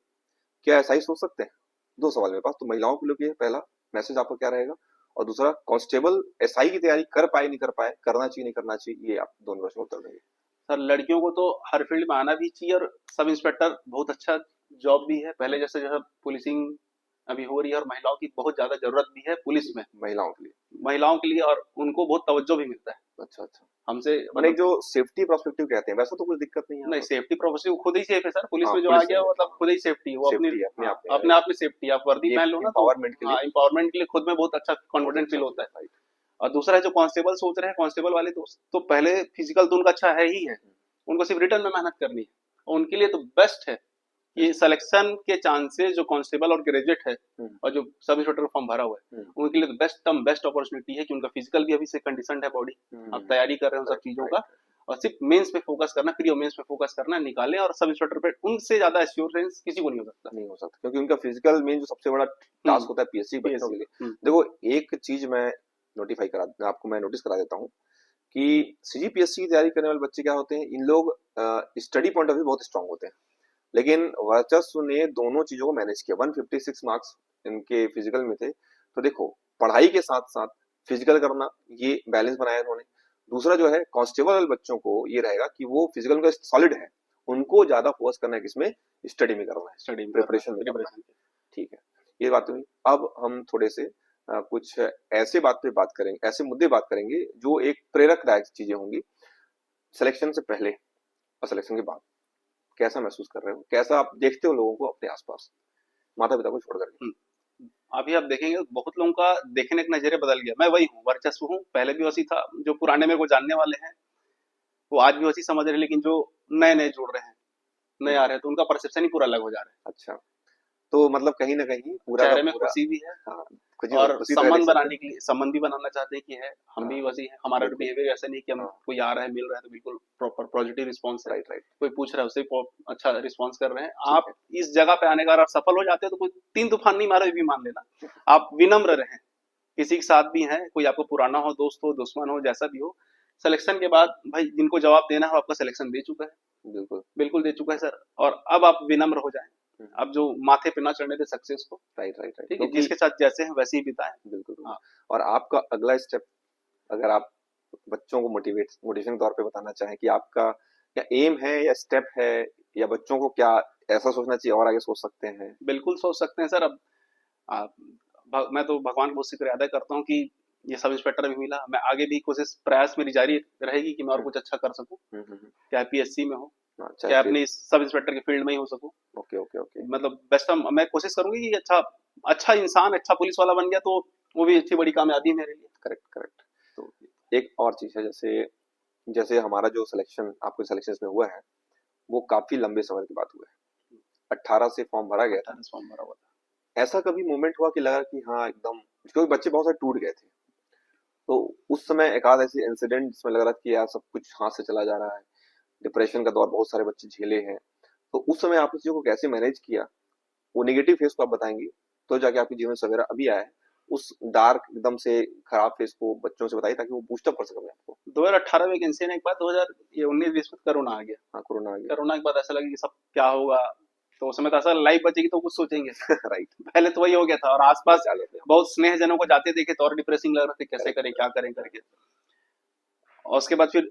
क्या एसआई सोच सकते हैं? 2 सवाल मेरे पास। तो महिलाओं के लिए पहला मैसेज आपका क्या रहेगा, और दूसरा कांस्टेबल एसआई की तैयारी कर पाए नहीं कर पाए, करना चाहिए नहीं करना चाहिए, ये आप दोनों प्रश्न उत्तर देंगे। सर लड़कियों को तो हर फील्ड में आना भी चाहिए, और सब इंस्पेक्टर बहुत अच्छा जॉब भी है। पहले जैसे जो है पुलिसिंग अभी हो रही है, और महिलाओं की बहुत ज्यादा जरूरत भी है पुलिस में, महिलाओं के लिए, और उनको बहुत तवज्जो भी मिलता है अच्छा हमसे। मैंने जो सेफ्टी प्रोस्पेक्टिव कहते हैं, वैसे तो कुछ दिक्कत नहीं है। नहीं, सेफ्टी प्रोफेसिव खुद ही सेफ है सर। पुलिस में जो आ गया मतलब खुद ही सेफ्टी, वो अपने आप में सेफ्टी। आप वर्दी पहन लो ना, एम्पावरमेंट के लिए, एम्पावरमेंट के लिए खुद में बहुत अच्छा कॉन्फिडेंट फील होता है। और दूसरा है जो कांस्टेबल सोच रहे हैं, कांस्टेबल वाले दोस्त, तो पहले फिजिकल तो उनका अच्छा है ही है, उनको सिर्फ रिटर्न में मेहनत करनी है। और उनके लिए तो बेस्ट है ये सिलेक्शन के चांसेस जो कांस्टेबल और ग्रेजुएट है, और जो सब इंस्पेक्टर फॉर्म भरा हुआ है, उनके लिए तो बेस्ट अपॉर्चुनिटी है कि उनका फिजिकल भी अभी से कंडीशन है बॉडी, आप तैयारी कर रहे हो सब चीजों का, और सिर्फ मेंस पे फोकस करना, प्री और मेंस पे फोकस करना, निकालें। और सब इंस्पेक्टर पे उनसे ज्यादा एश्योरेंस किसी को नहीं हो सकता, क्योंकि उनका फिजिकल मेन जो सबसे बड़ा टास्क होता है पीएससी बच्चों के लिए। देखो एक चीज मैं आपको मैं नोटिस करा देता हूँ कि सीजीपीएससी की तैयारी करने वाले बच्चे क्या होते हैं, इन लोग स्टडी पॉइंट ऑफ व्यू बहुत स्ट्रांग होते हैं, लेकिन वर्चस्व ने दोनों चीजों को मैनेज किया। 156 मार्क्स इनके फिजिकल में थे, तो देखो पढ़ाई के साथ साथ फिजिकल करना, ये बैलेंस बनाया उन्होंने। दूसरा जो है कांस्टेबल बच्चों को ये रहेगा कि वो फिजिकल का सॉलिड है, उनको ज्यादा फोकस करना है किसमें, स्टडी में करना है, स्टडी प्रिपरेशन में करना है। ठीक है, ये बात हुई। अब हम थोड़े से कुछ ऐसे बात पे बात करेंगे, ऐसे मुद्दे बात करेंगे जो एक प्रेरकदायक चीजें होंगी। सिलेक्शन से पहले और सिलेक्शन के बाद कैसा महसूस कर रहे हो, कैसा आप देखते हो लोगों को अपने आसपास, माता पिता को छोड़ करके? अभी आप देखेंगे बहुत लोगों का देखने का नजरिया बदल गया। मैं वही हूँ, वर्चस्व हूँ, पहले भी वैसी था। जो पुराने मेरे को जानने वाले हैं वो आज भी वैसी समझ रहे हैं, लेकिन जो नए नए जुड़ रहे हैं, नए आ रहे हैं, तो उनका परसेप्शन ही पूरा अलग हो जा रहा है। अच्छा, तो मतलब कहीं ना कहीं पूरा चेहरे में खुशी भी है, हाँ, और संबंध बनाने के लिए संबंध भी बनाना चाहते हैं कि है हम भी वैसे है। हमारा बिहेवियर ऐसा नहीं कि हम कोई आ रहा है मिल रहा है तो बिल्कुल प्रॉपर पॉजिटिव रिस्पांस है। कोई पूछ रहा है उससे अच्छा रिस्पांस कर रहे हैं। आप इस जगह पे आने का अगर सफल हो जाते हैं तो कोई 3 तूफान नहीं मारे भी मान लेना। आप विनम्र रहें, किसी के साथ भी हैं, कोई आपको पुराना हो, दोस्त हो, दुश्मन हो, जैसा भी हो, सिलेक्शन के बाद भाई जिनको जवाब देना है आपका सिलेक्शन दे चुका है, बिल्कुल दे चुका है सर। और अब आप विनम्र हो जाएं, अब जो माथे पे ना चढ़ने दे सक्सेस को। राइट ठीक है, जिसके साथ जैसे हैं वैसे ही बिताएं। बिल्कुल। हाँ। और आपका अगला स्टेप, अगर आप बच्चों को मोटिवेशन तौर पे बताना चाहें कि आपका क्या एम है या स्टेप है, या बच्चों को क्या ऐसा सोचना चाहिए और आगे सोच सकते हैं? बिल्कुल सोच सकते हैं सर। अब मैं तो भगवान को बहुत शुक्रिया अदा करता हूँ कि ये सब इंस्पेक्टर भी मिला। मैं आगे भी कोशिश प्रयास मेरी जारी रहेगी कि मैं और कुछ अच्छा कर सकूं, चाहे पीएससी में हो, चाहे अपनी सब इंस्पेक्टर के फील्ड में ही हो सकूं। ओके। मतलब बेस्ट मैं कोशिश करूंगी कि अच्छा इंसान, अच्छा पुलिस वाला बन गया तो वो भी अच्छी बड़ी कामयाबी मेरे लिए। करेक्ट। तो एक और चीज है, जैसे जैसे हमारा जो सिलेक्शन आपके सिलेक्शन में हुआ है वो काफी लंबे समय के बाद हुआ है। 18 से फॉर्म भरा गया था। 18 फॉर्म भरा हुआ ऐसा कभी मोमेंट हुआ कि लगा कि हाँ एकदम, क्योंकि बच्चे बहुत सारे टूट गए थे, तो उस समय एक आध ऐसे इंसिडेंट जिसमें लग रहा था कि यार सब कुछ हाथ से चला जा रहा है, डिप्रेशन का दौर बहुत सारे बच्चे झेले हैं, तो उस समय आपने चीजों को कैसे मैनेज किया? वो नेगेटिव फेस को आप बताएंगे तो जाके आपके जीवन में सवेरा अभी आया है। उस डार्क एकदम से खराब फेस को बच्चों से बताइए ताकि वो बूस्ट अप कर सके अपने आप को। था। 2018 वैकेंसी ने एक बार 2000 ये 19-20 में कोरोना आ गया। हाँ, कोरोना आ गया। कोरोना के बाद ऐसा लगा कि सब क्या होगा, तो उस समय तो ऐसा लाइफ बचेगी तो कुछ सोचेंगे। राइट। पहले तो वही हो गया था और आसपास बचा लेते हैं। बहुत स्नेह जनों को जाते देखे तो और डिप्रेसिंग लग रहा था, कैसे करें क्या करें करके। और उसके बाद फिर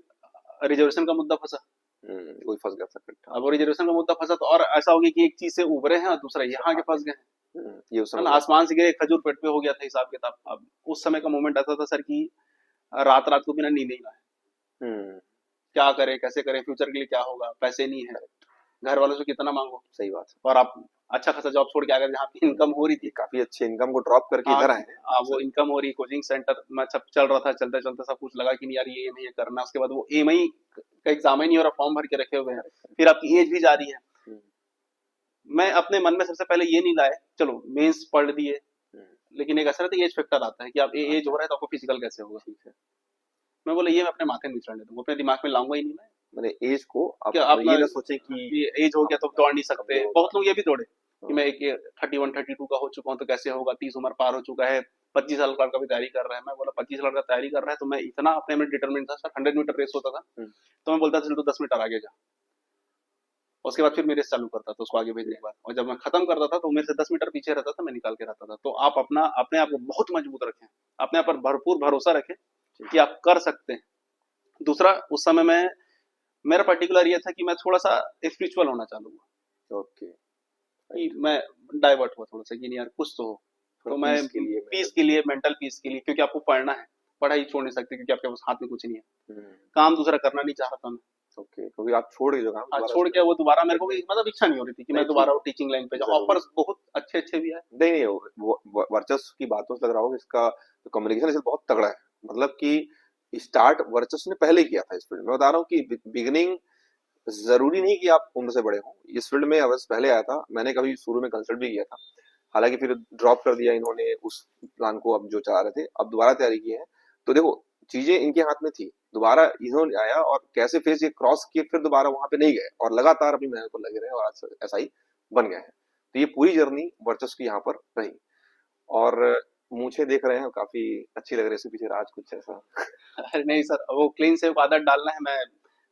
रिजर्वेशन का मुद्दा फंसा। वही फंस गया था फिर। अब वो रिजर्वेशन का मुद्दा फंसा तो और ऐसा हो गया कि एक चीज से उभरे हैं और दूसरा यहाँ के फंस गए हैं। ये उस है समय ना, आसमान से गिरे खजूर पेट पे हो गया था हिसाब किताब। अब उस समय का मोमेंट ऐसा था सर कि रात रात को बिना नींद नहीं आए, हम्म क्या करें कैसे करें, फ्यूचर के लिए क्या होगा, पैसे नहीं है, घर वालों से कितना मांगो। सही बात है। और आप अच्छा खासा जॉब छोड़ के आ गए जहाँ पे इनकम हो रही ये थी। काफी अच्छे इनकम को ड्रॉप करके हाँ, इधर आए हैं वो सर। इनकम हो रही, कोचिंग सेंटर में सब चल रहा था, चलते चलते सब कुछ लगा कि नहीं यार ये नहीं ये करना। उसके बाद वो एमआई का एग्जाम ही नहीं हो रहा, फॉर्म भर के रखे हुए हैं, फिर आपकी एज भी जा रही है। हम्म, मैं अपने मन में सबसे पहले ये नहीं लाए, चलो मेंस पढ़ दिए, हम्म, लेकिन एक ऐसा रहता है एज फैक्टर आता है कि आप एज हो रहा है तो आपको फिजिकल कैसे होगा। ठीक है। मैं बोला ये मैं अपने माथे में नहीं चढ़ने दूंगा, अपने दिमाग में लाऊंगा ही नहीं मैं। मैंने एज को आप क्या आप ये ना सोचे कि ये एज हो गया तो दौड़ नहीं सकते, कमजोर बहुत लोग ये भी दौड़े होगा। कि मैं एक 31-32 का हो चुका हूँ तो कैसे होगा, 30 उम्र पार हो चुका है, 25 साल का भी तैयारी कर रहा है। मैं बोला 25 साल का तैयारी कर रहा है तो मैं इतना अपने में डिटरमिन था सर। 100 मीटर रेस होता था हम्म, तो मैं बोलता था चल तू 10 मीटर आगे जा, उसके बाद फिर मैं रेस चालू करता था उसको आगे भेजने के बाद, और जब मैं खत्म करता था तो मेरे से 10 मीटर पीछे रहता था, मैं निकाल के रहता था। तो आप अपना अपने आप को बहुत मजबूत रखें, अपने आप पर भरपूर भरोसा रखें कि आप कर सकते हैं। दूसरा, उस समय में मेरा पर्टिकुलर ये था कि मैं थोड़ा सा स्पिरिचुअल होना चालू हुआ, ओके। कि मैं डाइवर्ट हुआ थोड़ा सा कि नहीं यार कुछ तो हो। तो मैं पीस के लिए पीस के लिए, मेंटल पीस के लिए, क्योंकि आपको पढ़ना है, पढ़ाई छोड़ नहीं सकते क्योंकि आपके पास हाथ में कुछ नहीं है। हम्म, काम दूसरा करना नहीं चाह रहा था मैं। ओके, क्योंकि आप छोड़ गए जो काम हाँ, दोबारा छोड़ उसमें के वो दोबारा मेरे को भी नहीं। मतलब इच्छा नहीं हो रही थी कि नहीं, मैं ठीक दोबारा वो है, टीचिंग लाइन पे जाऊँ। जरूरी। ऑफर्स बहुत अच्छे अच्छे भी आए। नहीं नहीं, वर्चस्व की बातों से लग रहा होगा इसका कम्युनिकेशन स्किल बहुत तगड़ा है। मतलब कि स्टार्ट वर्चस्व ने पहले किया था इस फील्ड में। मैं बता रहा हूँ कि बिगिनिंग जरूरी नहीं कि आप उम्र से बड़े हों। इस फील्ड में अवश्य पहले आया था, मैंने कभी शुरू में कंसल्ट भी किया था, हालांकि फिर ड्रॉप कर दिया इन्होंने उस प्लान को। अब जो चाह रहे थे, अब दोबारा तैयारी की है। तो देखो, चीजें इनके हाथ में थी, दोबारा इन्होंने आया और कैसे फेस ये क्रॉस किए, फिर दोबारा वहां पे नहीं गए और लगातार अपनी मेहनत पर लगे रहे और आज ऐसा ही बन गए हैं। तो ये पूरी जर्नी वर्चस्व की यहाँ पर रही। और मुझे देख रहे हैं काफी अच्छी लग रही है, इसके पीछे राज कुछ ऐसा। अरे नहीं सर, वो क्लीन सेव का आदत डालना है। मैं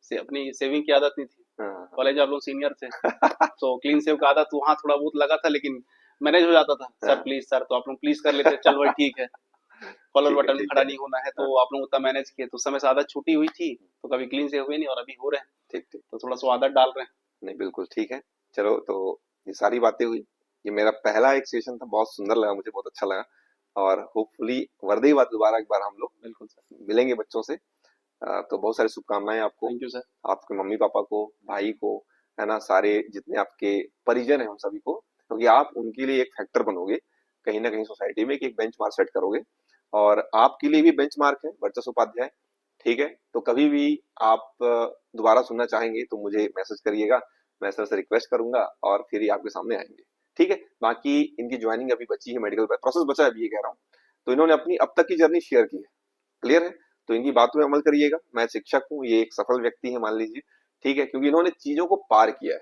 से अपनी सेविंग की आदत नहीं थी, हाँ, कॉलेज आप लोग सीनियर थे तो क्लीन सेव का आदत वहाँ थोड़ा बहुत लगा था, लेकिन मैनेज हो जाता था। सर हाँ, प्लीज सर, तो आप लोग प्लीज कर लेते, चल भाई ठीक है। कॉलर ठीक है, बटन में ठीक खड़ा है। नहीं होना है हाँ, तो आप लोग उतना मैनेज किए, तो उस समय से आदत छूटी हुई थी तो कभी क्लीन सेव हुए नहीं और अभी हो रहे हैं, ठीक ठीक। तो थोड़ा सा आदत डाल रहे हैं। नहीं, बिल्कुल ठीक है। चलो, तो ये सारी बातें हुई। ये मेरा पहला एक सेशन था, बहुत सुंदर लगा, मुझे बहुत अच्छा लगा। और होपफुली वर्दी बात दोबारा एक बार हम लोग बिल्कुल सर। मिलेंगे बच्चों से। तो बहुत सारी शुभकामनाएं आपको, थैंक यू सर। आपके मम्मी पापा को, भाई को, है ना, सारे जितने आपके परिजन हैं उन सभी को, क्योंकि आप उनके लिए एक फैक्टर बनोगे कहीं ना कहीं सोसाइटी में, कि एक बेंचमार्क सेट करोगे। और आपके लिए भी बेंचमार्क है वर्चस्व उपाध्याय। ठीक है, तो कभी भी आप दोबारा सुनना चाहेंगे तो मुझे मैसेज करिएगा, मैं सर से रिक्वेस्ट करूंगा और फिर ये आपके सामने आएंगे। ठीक है। बाकी इनकी ज्वाइनिंग अभी बची है, मेडिकल प्रोसेस बचा है अभी, ये कह रहा हूँ। तो इन्होंने अपनी अब तक की जर्नी शेयर की है, क्लियर है। तो इनकी बातों में अमल करिएगा। मैं शिक्षक हूँ, ये एक सफल व्यक्ति है मान लीजिए। ठीक है, क्योंकि इन्होंने चीजों को पार किया है।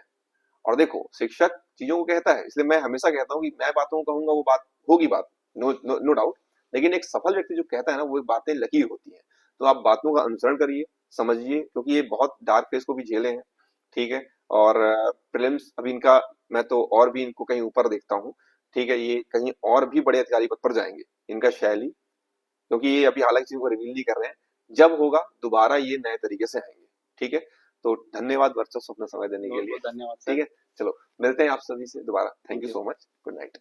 और देखो, शिक्षक चीजों को कहता है, इसलिए मैं हमेशा कहता हूँ कि मैं बातों को कहूंगा वो बात होगी, बात नो नो, नो डाउट। लेकिन एक सफल व्यक्ति जो कहता है ना, वो बातें लकी होती हैं। तो आप बातों का अनुसरण करिए, समझिए, क्योंकि ये बहुत डार्क फेस को भी झेले हैं। ठीक है। और प्रीलिम्स अभी इनका, मैं तो और भी इनको कहीं ऊपर देखता हूँ। ठीक है, ये कहीं और भी बड़े अधिकारी पद पर जाएंगे। इनका शैली, क्योंकि ये अभी हालांकि चीजों को रिवील नहीं कर रहे हैं, जब होगा दोबारा ये नए तरीके से आएंगे। ठीक है। तो धन्यवाद वर्चस्व अपना समय देने के बहुत लिए। बहुत धन्यवाद ठीक सर। है। चलो, मिलते हैं आप सभी से दोबारा। Thank thank you you. So much. Good night.